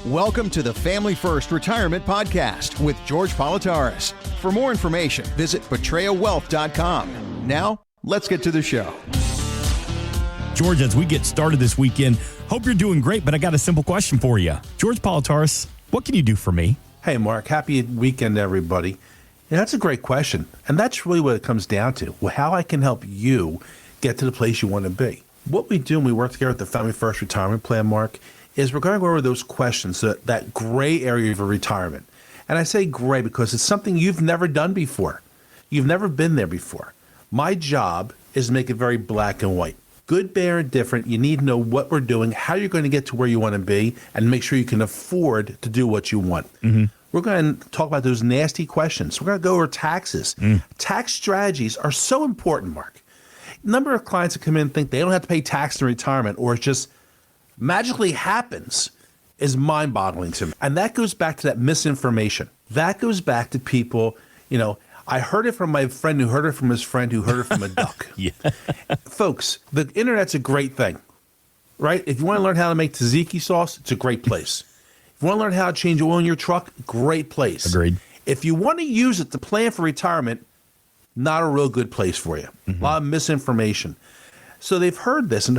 Welcome to the Family First Retirement Podcast with George Politarhos. For more information, visit betrayawealth.com. Now, let's get to the show. George, as we get started this weekend, hope you're doing great, but I got a simple question for you. George Politarhos, what can you do for me? Hey, Mark. Happy weekend, everybody. Yeah, that's a great question. And that's really what it comes down to. Well, how I can help you get to the place you want to be. What we do when we work together at the Family First Retirement Plan, Mark, is we're going to go over those questions, that gray area of retirement. And I say gray because it's something you've never done before. You've never been there before. My job is to make it very black and white. Good, bad, and different. You need to know what we're doing, how you're going to get to where you want to be, and make sure you can afford to do what you want. Mm-hmm. We're going to talk about those nasty questions. We're going to go over taxes. Tax strategies are so important, Mark. A number of clients that come in and think they don't have to pay tax in retirement, or it just magically happens, is mind-boggling to me. And that goes back to that misinformation. That goes back to people, I heard it from my friend who heard it from his friend who heard it from a duck. Yeah. Folks, the internet's a great thing, right? If you want to learn how to make tzatziki sauce, it's a great place. If you want to learn how to change oil in your truck, great place. Agreed. If you want to use it to plan for retirement, not a real good place for you. Mm-hmm. A lot of misinformation. So they've heard this and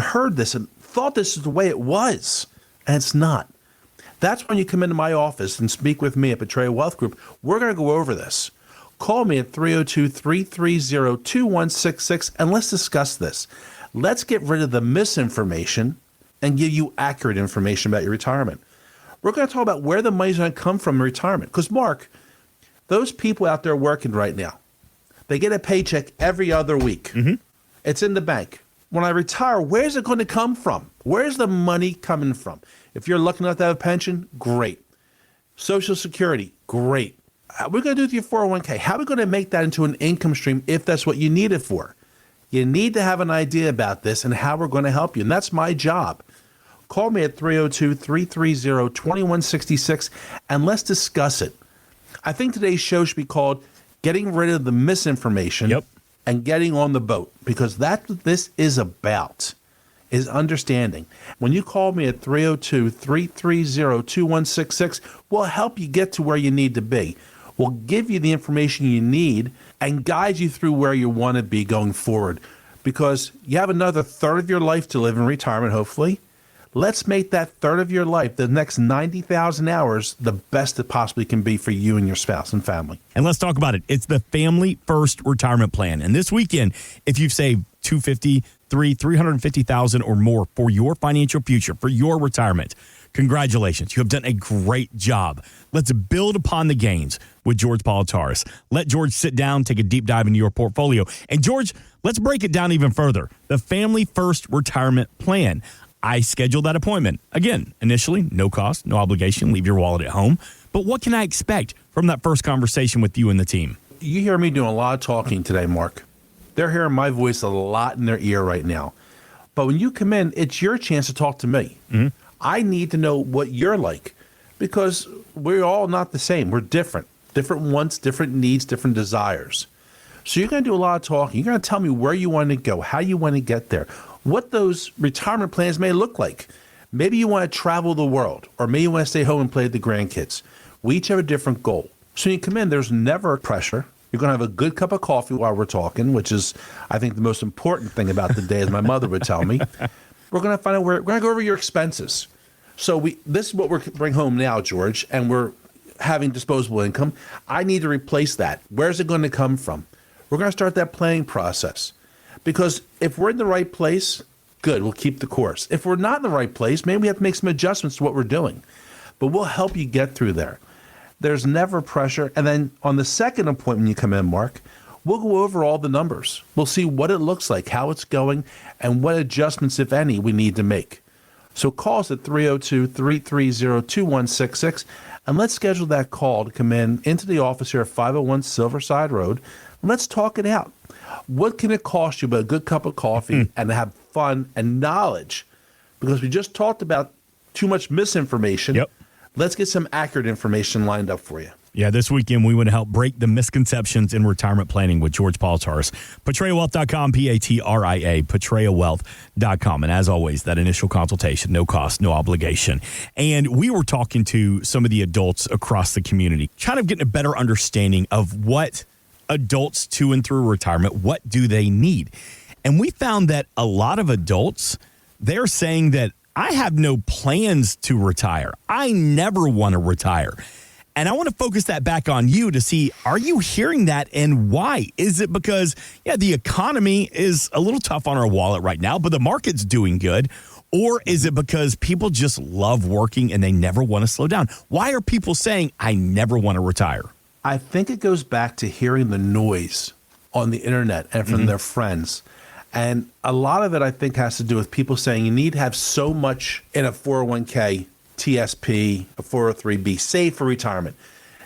thought this is the way it was, and it's not. That's when you come into my office and speak with me at Betraya Wealth Group. We're going to go over this. Call me at 302-330-2166, and let's discuss this. Let's get rid of the misinformation and give you accurate information about your retirement. We're going to talk about where the money's going to come from in retirement. Because, Mark, those people out there working right now, they get a paycheck every other week. Mm-hmm. It's in the bank. When I retire, where's it going to come from? Where's the money coming from? If you're lucky enough to have a pension, great. Social Security, great. We're going to do with your 401k. How are we going to make that into an income stream if that's what you need it for? You need to have an idea about this and how we're going to help you. And that's my job. Call me at 302-330-2166 and let's discuss it. I think today's show should be called Getting Rid of the Misinformation. Yep. And getting on the boat, because that's what this is about, is understanding. When you call me at 302-330-2166, we'll help you get to where you need to be. We'll give you the information you need and guide you through where you want to be going forward, because you have another third of your life to live in retirement, hopefully. Let's make that third of your life, the next 90,000 hours, the best it possibly can be for you and your spouse and family. And let's talk about it. It's the Family First Retirement Plan. And this weekend, if you've saved $250,000, $350,000 or more for your financial future, for your retirement, congratulations. You have done a great job. Let's build upon the gains with George Politarhos. Let George sit down, take a deep dive into your portfolio. And George, let's break it down even further. The Family First Retirement Plan. I scheduled that appointment. Again, initially, no cost, no obligation, leave your wallet at home. But what can I expect from that first conversation with you and the team? You hear me doing a lot of talking today, Mark. They're hearing my voice a lot in their ear right now. But when you come in, it's your chance to talk to me. Mm-hmm. I need to know what you're like, because we're all not the same. We're different. Different wants, different needs, different desires. So you're going to do a lot of talking. You're going to tell me where you want to go, how you want to get there, what those retirement plans may look like. Maybe you want to travel the world, or maybe you want to stay home and play with the grandkids. We each have a different goal. So when you come in, there's never pressure. You're going to have a good cup of coffee while we're talking, which is, I think, the most important thing about the day, as my mother would tell me. We're going to find out we're going to go over your expenses. So this is what we're bring home now, George, and we're having disposable income. I need to replace that. Where's it going to come from? We're going to start that planning process. Because if we're in the right place, good, we'll keep the course. If we're not in the right place, maybe we have to make some adjustments to what we're doing. But we'll help you get through there. There's never pressure. And then on the second appointment you come in, Mark, we'll go over all the numbers. We'll see what it looks like, how it's going, and what adjustments, if any, we need to make. So call us at 302-330-2166, and let's schedule that call to come into the office here at 501 Silverside Road. And let's talk it out. What can it cost you but a good cup of coffee and have fun and knowledge? Because we just talked about too much misinformation. Yep. Let's get some accurate information lined up for you. Yeah, this weekend we want to help break the misconceptions in retirement planning with George Politarhos. PatreaWealth.com, P-A-T-R-I-A, PatreaWealth.com. And as always, that initial consultation, no cost, no obligation. And we were talking to some of the adults across the community, trying to get a better understanding of what adults to and through retirement, what do they need? And we found that a lot of adults, they're saying that I have no plans to retire. I never want to retire. And I want to focus that back on you to see, are you hearing that and why? Is it because, the economy is a little tough on our wallet right now, but the market's doing good? Or is it because people just love working and they never want to slow down? Why are people saying, I never want to retire? I think it goes back to hearing the noise on the internet and from their friends. And a lot of it, I think, has to do with people saying you need to have so much in a 401k, TSP, a 403B, save for retirement.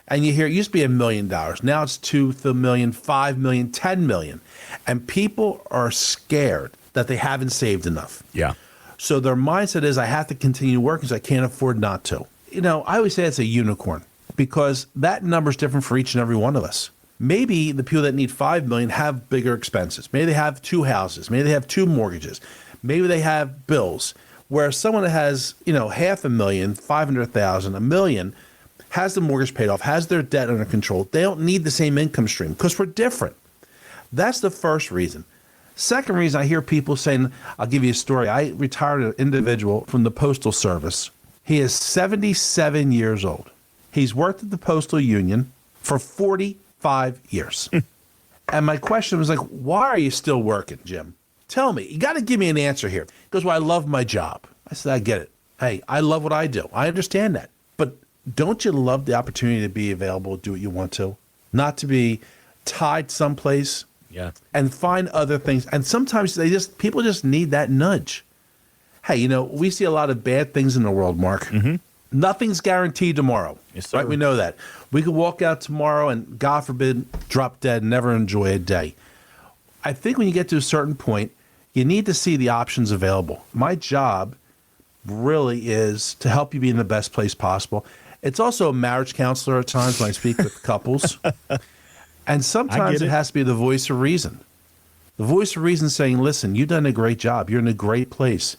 And you hear it used to be $1 million. Now it's $2 million, $5 million, $10 million. And people are scared that they haven't saved enough. Yeah. So their mindset is, I have to continue working because I can't afford not to. I always say it's a unicorn because that number is different for each and every one of us. Maybe the people that need $5 million have bigger expenses. Maybe they have 2 houses. Maybe they have 2 mortgages. Maybe they have bills. Where someone that has, $500,000, $500,000, $1 million, has the mortgage paid off, has their debt under control. They don't need the same income stream because we're different. That's the first reason. Second reason, I hear people saying, I'll give you a story. I retired an individual from the Postal Service. He is 77 years old. He's worked at the Postal Union for 45 years. And my question was why are you still working, Jim? Tell me. You got to give me an answer here. He goes, well, I love my job. I said, I get it. Hey, I love what I do. I understand that. But don't you love the opportunity to be available, do what you want to? Not to be tied someplace and find other things. And sometimes people just need that nudge. Hey, we see a lot of bad things in the world, Mark. Mm-hmm. Nothing's guaranteed tomorrow. Yes, sir. Right? We know that. We could walk out tomorrow and, God forbid, drop dead and never enjoy a day. I think when you get to a certain point, you need to see the options available. My job really is to help you be in the best place possible. It's also a marriage counselor at times when I speak with couples. And sometimes it has to be the voice of reason. The voice of reason saying, listen, you've done a great job. You're in a great place.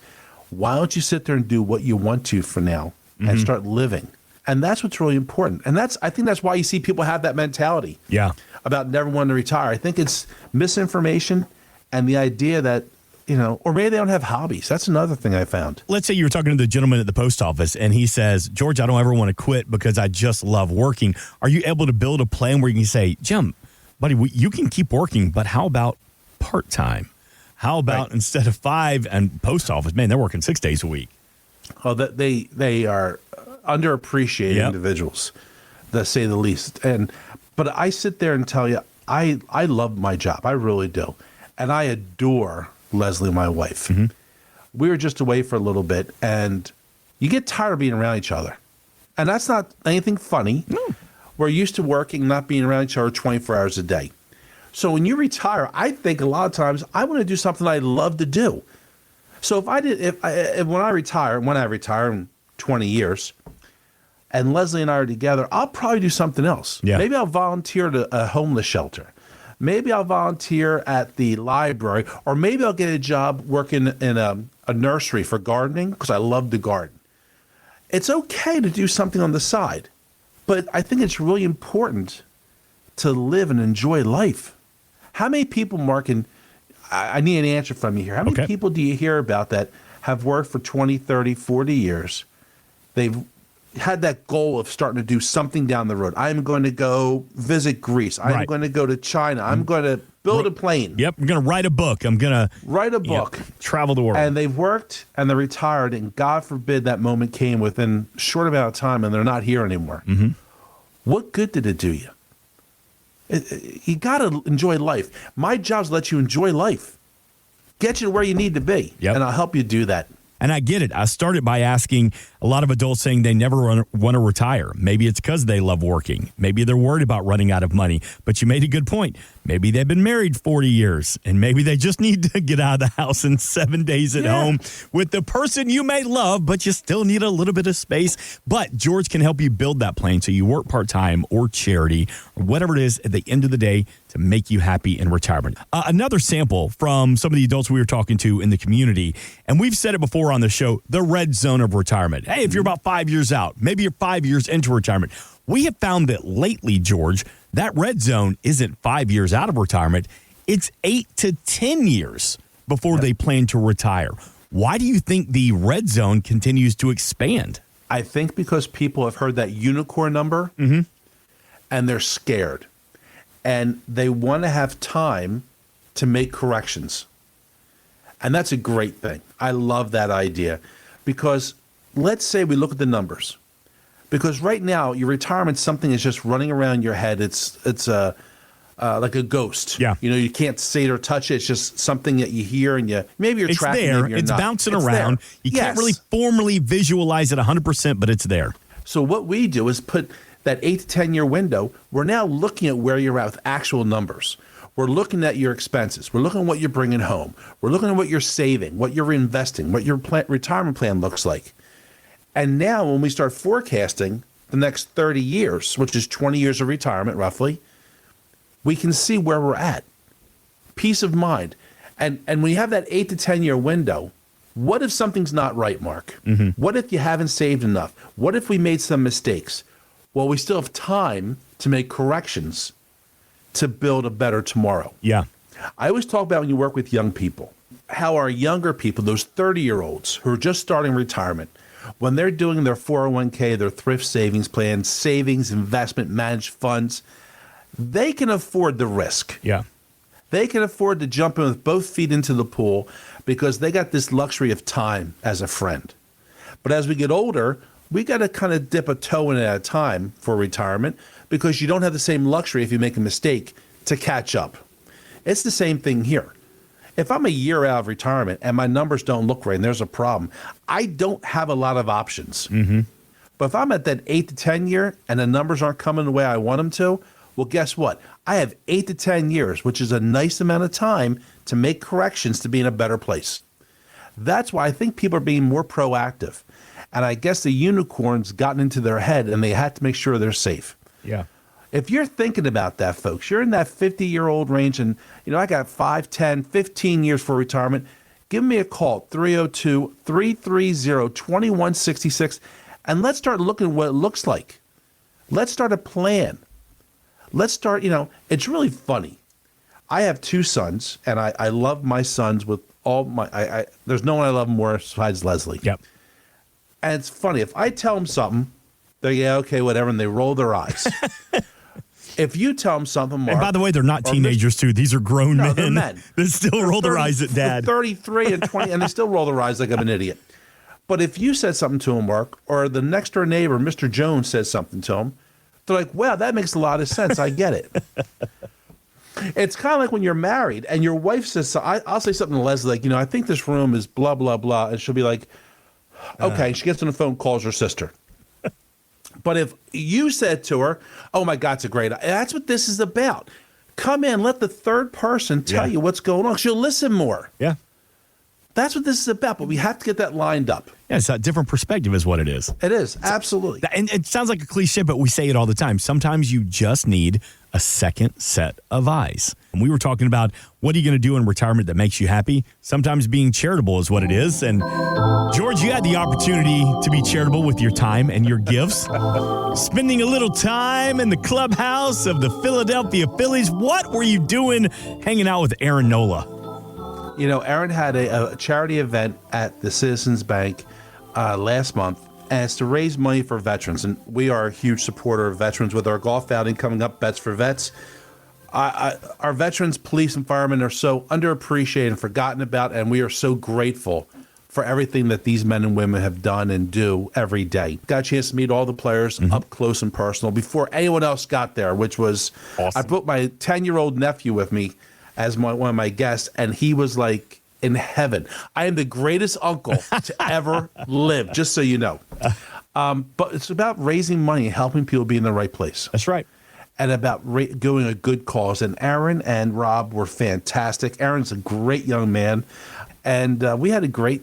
Why don't you sit there and do what you want to for now and start living? And that's what's really important. And I think that's why you see people have that mentality about never wanting to retire. I think it's misinformation and the idea that, or maybe they don't have hobbies. That's another thing I found. Let's say you were talking to the gentleman at the post office and he says, George, I don't ever want to quit because I just love working. Are you able to build a plan where you can say, Jim, buddy, you can keep working, but how about part-time? How about instead of 5 and post office, man, they're working 6 days a week. Oh, they are underappreciated individuals, to say the least. But I sit there and tell you, I love my job. I really do. And I adore Leslie, my wife. Mm-hmm. We were just away for a little bit, and you get tired of being around each other. And that's not anything funny. No. We're used to working, not being around each other 24 hours a day. So when you retire, I think a lot of times I want to do something I love to do. So when I retire in 20 years, and Leslie and I are together, I'll probably do something else. Yeah. Maybe I'll volunteer at a homeless shelter. Maybe I'll volunteer at the library, or maybe I'll get a job working in a nursery for gardening because I love to garden. It's okay to do something on the side, but I think it's really important to live and enjoy life. How many people, Mark, and I need an answer from you here. How many people do you hear about that have worked for 20, 30, 40 years? They've had that goal of starting to do something down the road. I'm going to go visit Greece. I'm going to go to China. I'm going to build a plane. Yep. I'm going to write a book. I'm going to write a book. Travel the world. And they've worked and they're retired, and God forbid that moment came within a short amount of time and they're not here anymore. Mm-hmm. What good did it do you? You got to enjoy life. My job is to let you enjoy life. Get you to where you need to be. Yep. And I'll help you do that. And I get it. I started by asking a lot of adults saying they never want to retire. Maybe it's because they love working. Maybe they're worried about running out of money. But you made a good point. Maybe they've been married 40 years, and maybe they just need to get out of the house in 7 days at home with the person you may love, but you still need a little bit of space. But George can help you build that plan so you work part-time or charity or whatever it is at the end of the day to make you happy in retirement. Another sample from some of the adults we were talking to in the community, and we've said it before on the show, the red zone of retirement. Hey, if you're about 5 years out, maybe you're 5 years into retirement. We have found that lately, George, that red zone isn't 5 years out of retirement. It's 8 to 10 years before they plan to retire. Why do you think the red zone continues to expand? I think because people have heard that unicorn number and they're scared. And they want to have time to make corrections. And that's a great thing. I love that idea. Because let's say we look at the numbers. Because right now, your retirement, something is just running around your head. It's like a ghost. Yeah. You know, you can't see it or touch it. It's just something that you hear and maybe you're tracking it. It's there. It's bouncing around. There. You can't really formally visualize it 100%, but it's there. So what we do is put that 8 to 10 year window. We're now looking at where you're at with actual numbers. We're looking at your expenses. We're looking at what you're bringing home. We're looking at what you're saving, what you're investing, what your retirement plan looks like. And now when we start forecasting the next 30 years, which is 20 years of retirement roughly, we can see where we're at. Peace of mind. And when you have that 8 to 10 year window, what if something's not right, Mark? What if you haven't saved enough? What if we made some mistakes? Well, we still have time to make corrections to build a better tomorrow. Yeah. I always talk about when you work with young people, how our younger people, those 30-year-olds who are just starting retirement, when they're doing their 401k, their thrift savings plan, savings, investment, managed funds, they can afford the risk. Yeah. They can afford to jump in with both feet into the pool because they got this luxury of time as a friend. But as we get older, we got to kind of dip a toe in at a time for retirement because you don't have the same luxury if you make a mistake to catch up. It's the same thing here. If I'm a year out of retirement and my numbers don't look right and there's a problem, I don't have a lot of options. But if I'm at that 8 to 10 year and the numbers aren't coming the way I want them to, well, guess what? I have 8 to 10 years, which is a nice amount of time to make corrections to be in a better place. That's why I think people are being more proactive. And I guess the unicorn's gotten into their head and they had to make sure they're safe. Yeah. If you're thinking about that, folks, you're in that 50-year-old range and, you know, I got 5, 10, 15 years for retirement, give me a call, 302-330-2166, and let's start looking at what it looks like. Let's start a plan. Let's start, you know, it's really funny. I have 2 sons, and I love my sons with all my, there's no one I love more besides Leslie. Yep. And it's funny, if I tell them something, they're, yeah, okay, whatever, and they roll their eyes. If you tell them something, Mark. And by the way, they're not teenagers, too. These are grown men. They're men. They still roll their eyes at dad. 33 and 20, and they still roll their eyes like I'm an idiot. But if you said something to them, Mark, or the next door neighbor, Mr. Jones, says something to them, they're like, wow, that makes a lot of sense. I get it. It's kind of like when you're married and your wife says, so I'll say something to Leslie, like, you know, I think this room is blah, blah, blah. And she'll be like, okay. She gets on the phone, calls her sister. But if you said to her, oh, my God, it's a great, that's what this is about. Come in, let the third person tell you what's going on. She'll listen more. Yeah. That's what this is about, but we have to get that lined up. Yeah, it's a different perspective is what it is. It is, absolutely. And it sounds like a cliche, but we say it all the time. Sometimes you just need a second set of eyes. And we were talking about what are you going to do in retirement that makes you happy? Sometimes being charitable is what it is. And George, you had the opportunity to be charitable with your time and your gifts. Spending a little time in the clubhouse of the Philadelphia Phillies. What were you doing hanging out with Aaron Nola? You know, Aaron had a charity event at the Citizens Bank last month, and it's to raise money for veterans. And we are a huge supporter of veterans with our golf outing coming up, Bets for Vets. Our veterans, police, and firemen are so underappreciated and forgotten about, and we are so grateful for everything that these men and women have done and do every day. Got a chance to meet all the players up close and personal before anyone else got there, which was awesome. I brought my 10-year-old nephew with me as one of my guests, and he was like in heaven. I am the greatest uncle to ever live, just so you know. But it's about raising money and helping people be in the right place. That's right. And about doing a good cause. And Aaron and Rob were fantastic. Aaron's a great young man. And we had a great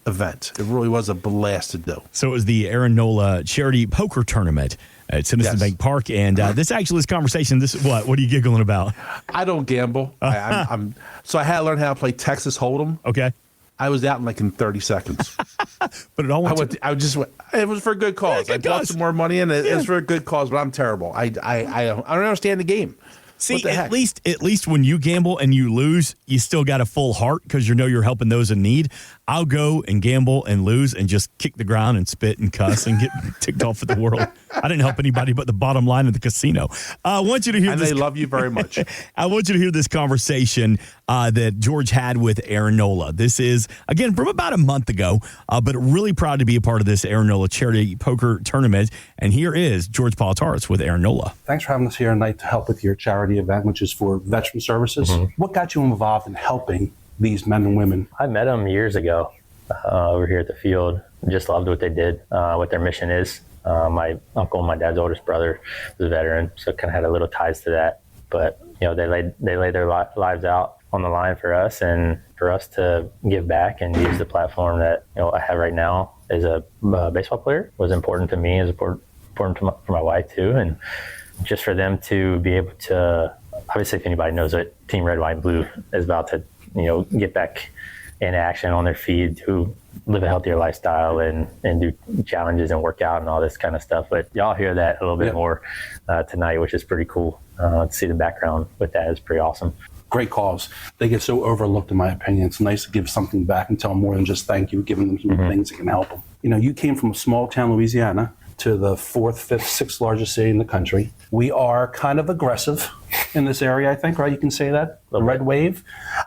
event. It really was a blast to do. So it was the Aaron Nola Charity Poker Tournament at Citizen Bank Park. And this conversation, what are you giggling about? I don't gamble. So I had to learn how to play Texas Hold'em. Okay. I was out in 30 seconds. But it all went it was for a good cause. I brought some more money in. It was for a good cause, but I'm terrible. I don't understand the game. See, at least when you gamble and you lose, you still got a full heart because you know you're helping those in need. I'll go and gamble and lose and just kick the ground and spit and cuss and get ticked off at the world. I didn't help anybody but the bottom line of the casino. I want you to hear this. And they love you very much. I want you to hear this conversation that George had with Aaron Nola. This is, again, from about a month ago, but really proud to be a part of this Aaron Nola Charity Poker Tournament. And here is George Politarhos with Aaron Nola. Thanks for having us here tonight to help with your charity event, which is for veteran services. Mm-hmm. What got you involved in helping these men and women? I met them years ago over here at the field. Just loved what they did, what their mission is. My uncle, my dad's oldest brother, was a veteran, so kind of had a little ties to that. But they laid their lives out on the line for us, and for us to give back and use the platform that I have right now as a baseball player was important to me, is important for my wife too, and just for them to be able to. Obviously, if anybody knows what Team Red, White, and Blue is about to, get back in action on their feet to live a healthier lifestyle and do challenges and work out and all this kind of stuff. But y'all hear that a little bit more tonight, which is pretty cool. To see the background with that is pretty awesome. Great cause. They get so overlooked, in my opinion. It's nice to give something back and tell them more than just thank you, giving them some things that can help them. You came from a small town, Louisiana, to the 4th, 5th, 6th largest city in the country. We are kind of aggressive in this area, I think, right? You can say that, the red wave.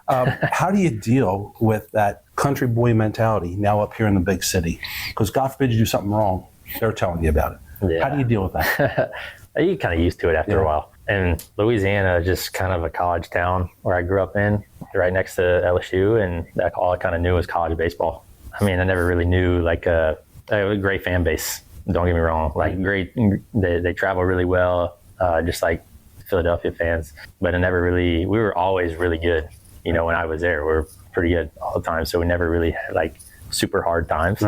How do you deal with that country boy mentality now up here in the big city? Because God forbid you do something wrong, they're telling you about it. Yeah. How do you deal with that? You kind of used to it after a while. And Louisiana is just kind of a college town where I grew up in, right next to LSU, and all I kind of knew was college baseball. I mean, I never really knew a great fan base. Don't get me wrong, great. They travel really well, just like Philadelphia fans. But we were always really good. When I was there, we were pretty good all the time. So we never really had super hard times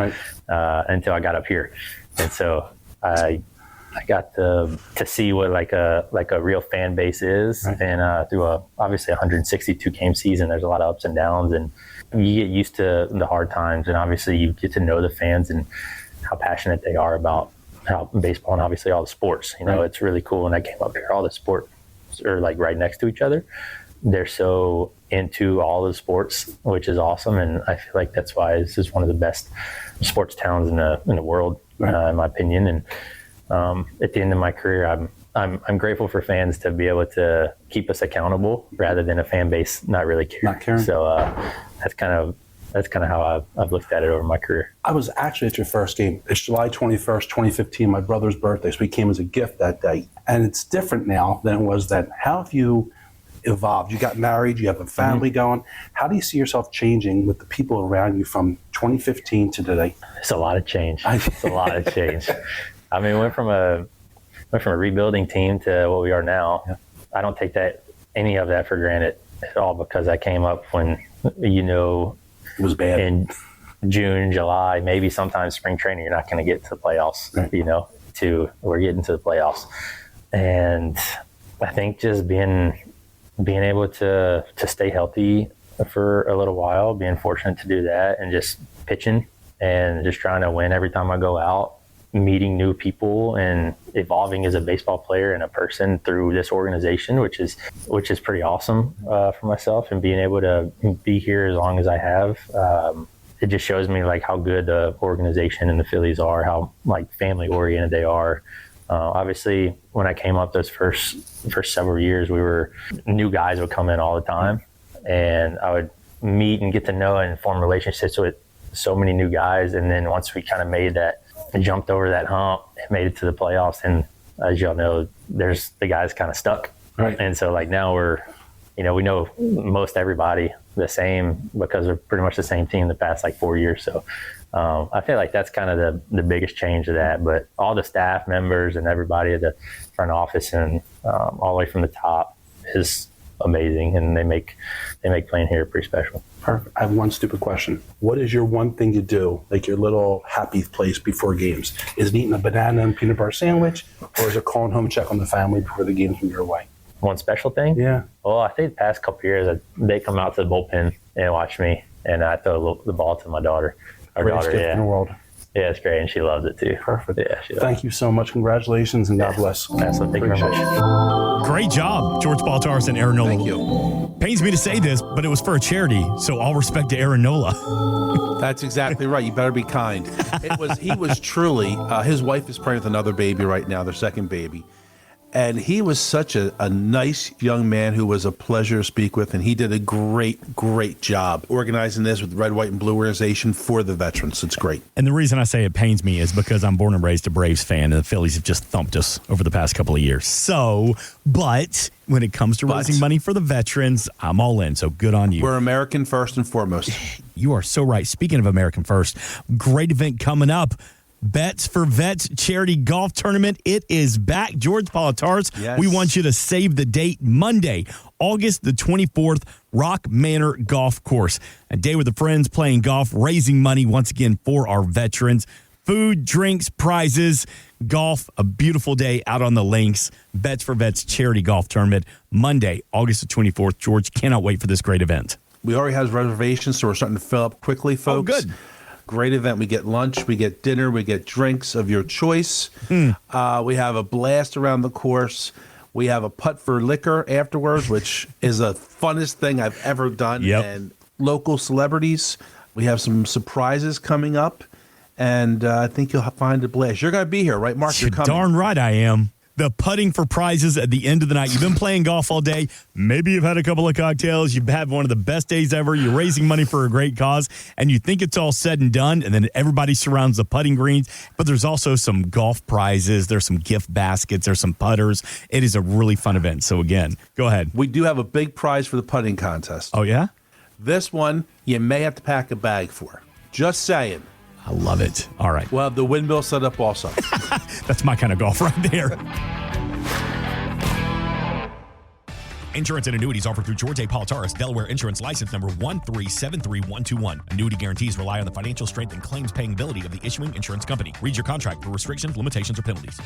until I got up here. And so I got to see what a real fan base is. Right. And through obviously 162 game season, there's a lot of ups and downs, and you get used to the hard times. And obviously you get to know the fans and how passionate they are about how baseball and obviously all the sports. It's really cool. When I came up here, all the sports are right next to each other. They're so into all the sports, which is awesome. And I feel like that's why this is one of the best sports towns in the world, in my opinion. And at the end of my career, I'm grateful for fans to be able to keep us accountable rather than a fan base not really caring. So that's kind of how I've looked at it over my career. I was actually at your first game. It's July 21st, 2015, my brother's birthday, so he came as a gift that day. And it's different now than it was then. How have you evolved? You got married, you have a family going. How do you see yourself changing with the people around you from 2015 to today? It's a lot of change. It's a lot of change. I mean, we went from a rebuilding team to what we are now. Yeah. I don't take any of that for granted at all, because I came up when, it was bad. In June, July, maybe sometimes spring training, you're not going to get to the playoffs, right. We're getting to the playoffs. And I think just being able to stay healthy for a little while, being fortunate to do that, and just pitching and just trying to win every time I go out, meeting new people and evolving as a baseball player and a person through this organization, which is pretty awesome for myself, and being able to be here as long as I have. It just shows me how good the organization and the Phillies are, how family oriented they are. Obviously, when I came up those first several years, new guys would come in all the time, and I would meet and get to know and form relationships with so many new guys. And then once we kind of jumped over that hump and made it to the playoffs, and as y'all know, there's the guys kind of stuck. Right. And so now we're we know most everybody the same because we're pretty much the same team the past like 4 years. So I feel like that's kind of the biggest change of that. But all the staff members and everybody at the front office and all the way from the top is amazing, and they make playing here pretty special. Perfect. I have one stupid question. What is your one thing you do, like your little happy place before games? Is it eating a banana and peanut butter sandwich, or is it calling home check on the family before the games when you're away? One special thing? Yeah. Well, I think the past couple of years, they come out to the bullpen and watch me, and I throw the ball to my daughter. Our Greatest daughter, gift in the world. Yeah, it's great, and she loves it too. Perfect. Yeah, she loves Thank you so much. Congratulations, and God bless. So thank you very much. Great job, George Politarhos and Aaron Nola. Thank you. Pains me to say this, but it was for a charity, so all respect to Aaron Nola. That's exactly right. You better be kind. He was truly, his wife is pregnant with another baby right now, their second baby. And he was such a nice young man who was a pleasure to speak with, and he did a great job organizing this with Red, White, and Blue organization for the veterans. It's great. And the reason I say it pains me is because I'm born and raised a Braves fan, and the Phillies have just thumped us over the past couple of years. So, but when it comes to raising money for the veterans, I'm all in, so good on you. We're American first and foremost. You are so right. Speaking of American First, great event coming up. Bets for Vets charity golf tournament. It is back. George Politarhos, yes. We want you to save the date. Monday, August the 24th, Rock Manor Golf Course. A day with the friends playing golf, raising money once again for our veterans. Food, drinks, prizes, golf, a beautiful day out on the links. Bets for Vets charity golf tournament. Monday, August the 24th. George, cannot wait for this great event. We already have reservations, so we're starting to fill up quickly, folks. Oh, good. Great event. We get lunch, we get dinner, we get drinks of your choice. We have a blast around the course. We have a putt for liquor afterwards, which is the funnest thing I've ever done. Yep. And local celebrities. We have some surprises coming up, and I think you'll find a blast. You're going to be here, right, Mark? You're coming. Darn right I am. The putting for prizes at the end of the night. You've been playing golf all day. Maybe you've had a couple of cocktails. You've had one of the best days ever. You're raising money for a great cause, and you think it's all said and done, and then everybody surrounds the putting greens. But there's also some golf prizes. There's some gift baskets. There's some putters. It is a really fun event. So, again, go ahead. We do have a big prize for the putting contest. Oh, yeah? This one, you may have to pack a bag for. Just saying. I love it. All right. We'll have the windmill set up also. That's my kind of golf right there. Insurance and annuities offered through George A. Politarhos, Delaware Insurance License Number 1373121. Annuity guarantees rely on the financial strength and claims paying ability of the issuing insurance company. Read your contract for restrictions, limitations, or penalties.